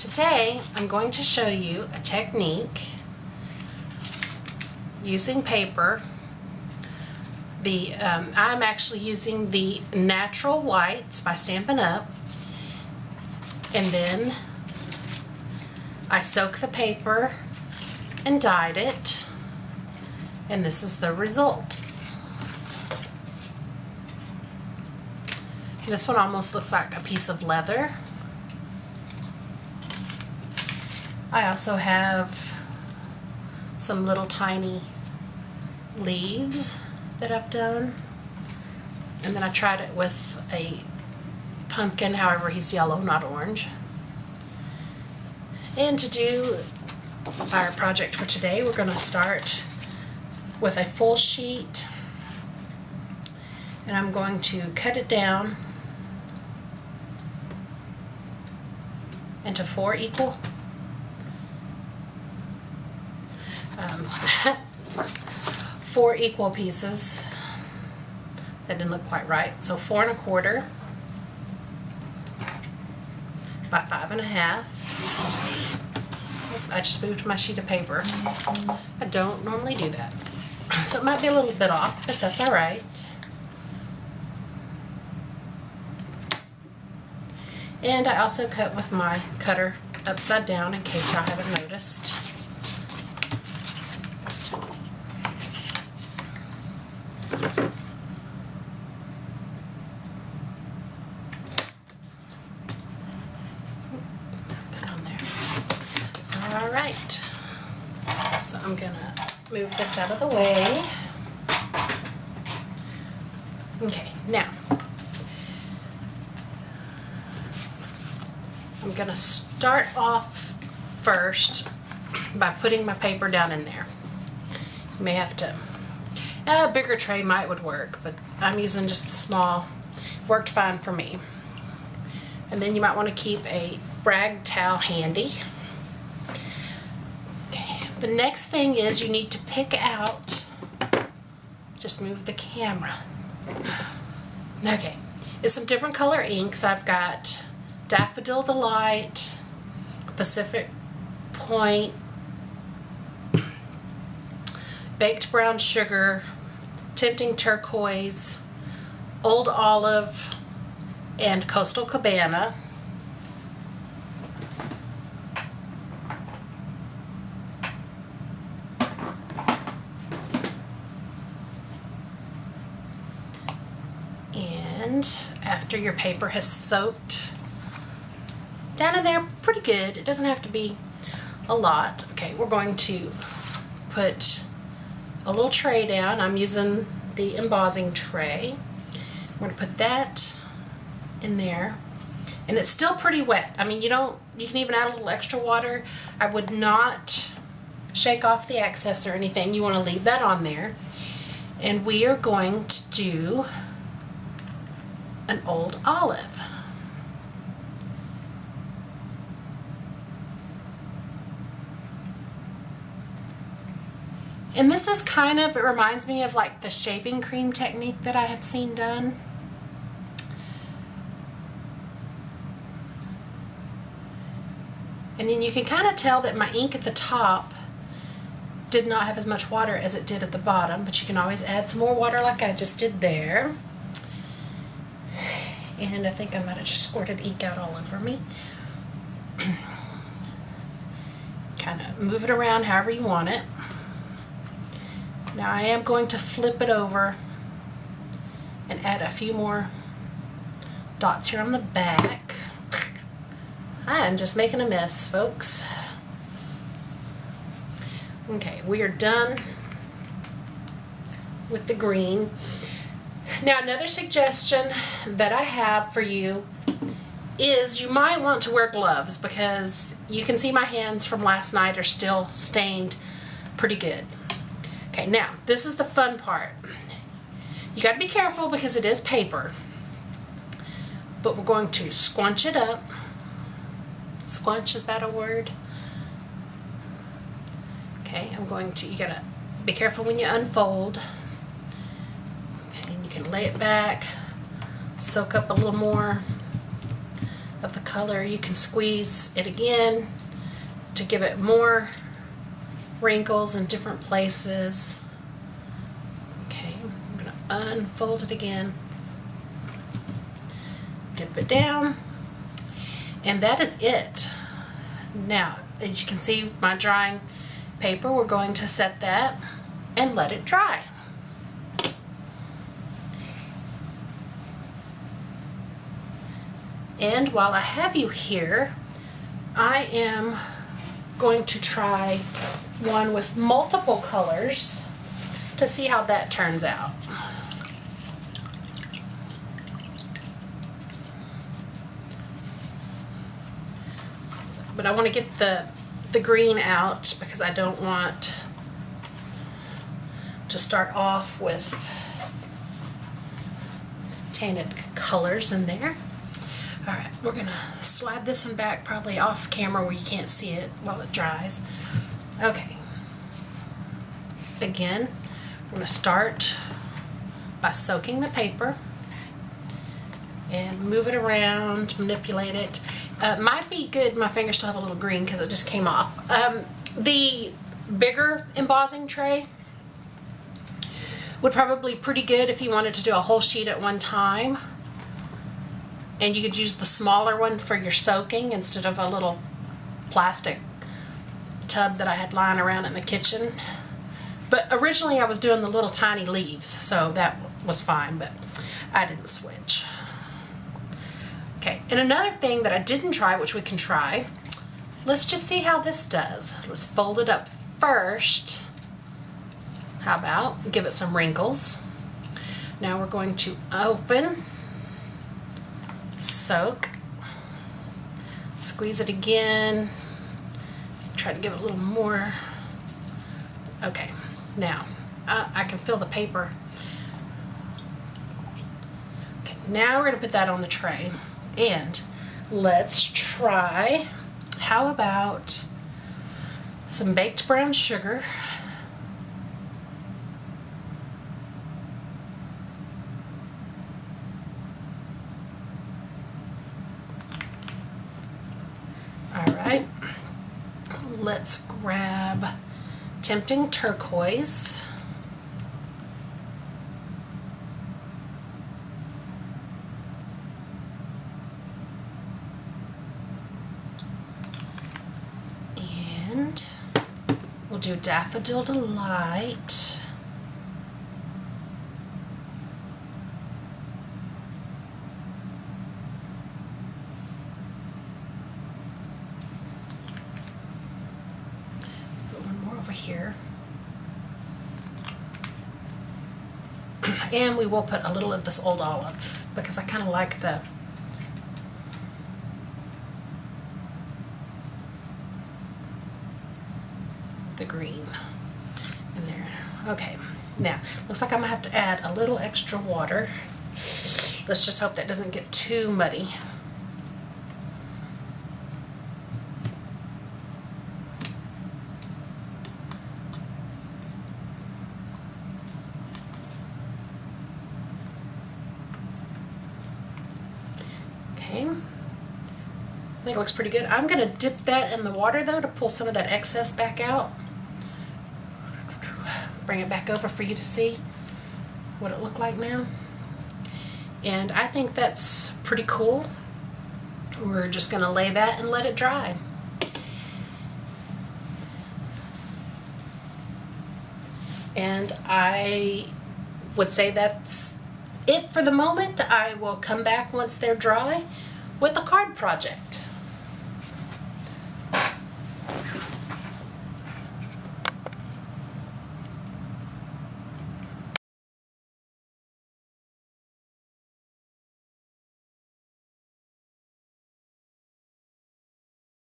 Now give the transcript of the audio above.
Today I'm going to show you a technique using paper. I'm actually using the Natural Whites by Stampin' Up, and then I soak the paper and dyed it, and this is the result. This one almost looks like a piece of leather. I also have some little tiny leaves that I've done, and then I tried it with a pumpkin, however he's yellow, not orange. And to do our project for today, we're going to start with a full sheet, and I'm going to cut it down into 4 equal 4 equal pieces. That didn't look quite right. So 4 1/4 by 5 1/2. I just moved my sheet of paper. I don't normally do that, so it might be a little bit off, but that's all right. And I also cut with my cutter upside down in case y'all haven't noticed. Alright, so I'm gonna move this out of the way. Okay, now I'm gonna start off first by putting my paper down in there. You may have to, a bigger tray would work, but I'm using just the small. Worked fine for me. And then you might want to keep a rag towel handy. The next thing is you need to pick out, just move the camera. Okay, it's some different color inks. I've got Daffodil Delight, Pacific Point, Baked Brown Sugar, Tempting Turquoise, Old Olive, and Coastal Cabana. And after your paper has soaked down in there pretty good, it doesn't have to be a lot. Okay, we're going to put a little tray down. I'm using the embossing tray. We're going to put that in there, and it's still pretty wet. I mean, you can even add a little extra water. I would not shake off the excess or anything. You want to leave that on there. And we are going to do an Old Olive. And this is kind of, it reminds me of like the shaving cream technique that I have seen done. And then you can kind of tell that my ink at the top did not have as much water as it did at the bottom, but you can always add some more water like I just did there. And I think I might have just squirted ink out all over me. Kind of move it around however you want it. Now I am going to flip it over and add a few more dots here on the back. I'm just making a mess, folks. Okay, we are done with the green. Now, another suggestion that I have for you is you might want to wear gloves, because you can see my hands from last night are still stained pretty good. Okay, now, this is the fun part. You got to be careful because it is paper, but we're going to squunch it up. Squunch, is that a word? Okay, you got to be careful when you unfold. Okay, and you can lay it back, soak up a little more of the color. You can squeeze it again to give it more wrinkles in different places. Okay, I'm going to unfold it again, dip it down, and that is it. Now, as you can see, my drying paper, we're going to set that and let it dry. And while I have you here, I am going to try one with multiple colors to see how that turns out. But I want to get the green out because I don't want to start off with tainted colors in there. All right, we're gonna slide this one back probably off camera where you can't see it while it dries. Okay. Again, we're gonna start by soaking the paper and move it around, manipulate it. Might be good, my fingers still have a little green because it just came off. The bigger embossing tray would probably be pretty good if you wanted to do a whole sheet at one time. And you could use the smaller one for your soaking instead of a little plastic tub that I had lying around in the kitchen. But originally I was doing the little tiny leaves, so that was fine, but I didn't switch. Okay, and another thing that I didn't try, which we can try, let's just see how this does. Let's fold it up first. How about give it some wrinkles? Now we're going to open, soak, squeeze it again, try to give it a little more. Okay, now I can feel the paper. Okay, now we're going to put that on the tray, and let's try, how about some baked brown sugar. Alright, let's grab Tempting Turquoise. And we'll do Daffodil Delight. Here, and we will put a little of this Old Olive because I kind of like the green in there. Okay, now looks like I'm gonna have to add a little extra water. Let's just hope that doesn't get too muddy. I think it looks pretty good. I'm going to dip that in the water though to pull some of that excess back out. Bring it back over for you to see what it looked like now. And I think that's pretty cool. We're just going to lay that and let it dry. And I would say that's it for the moment. I will come back once they're dry with a card project.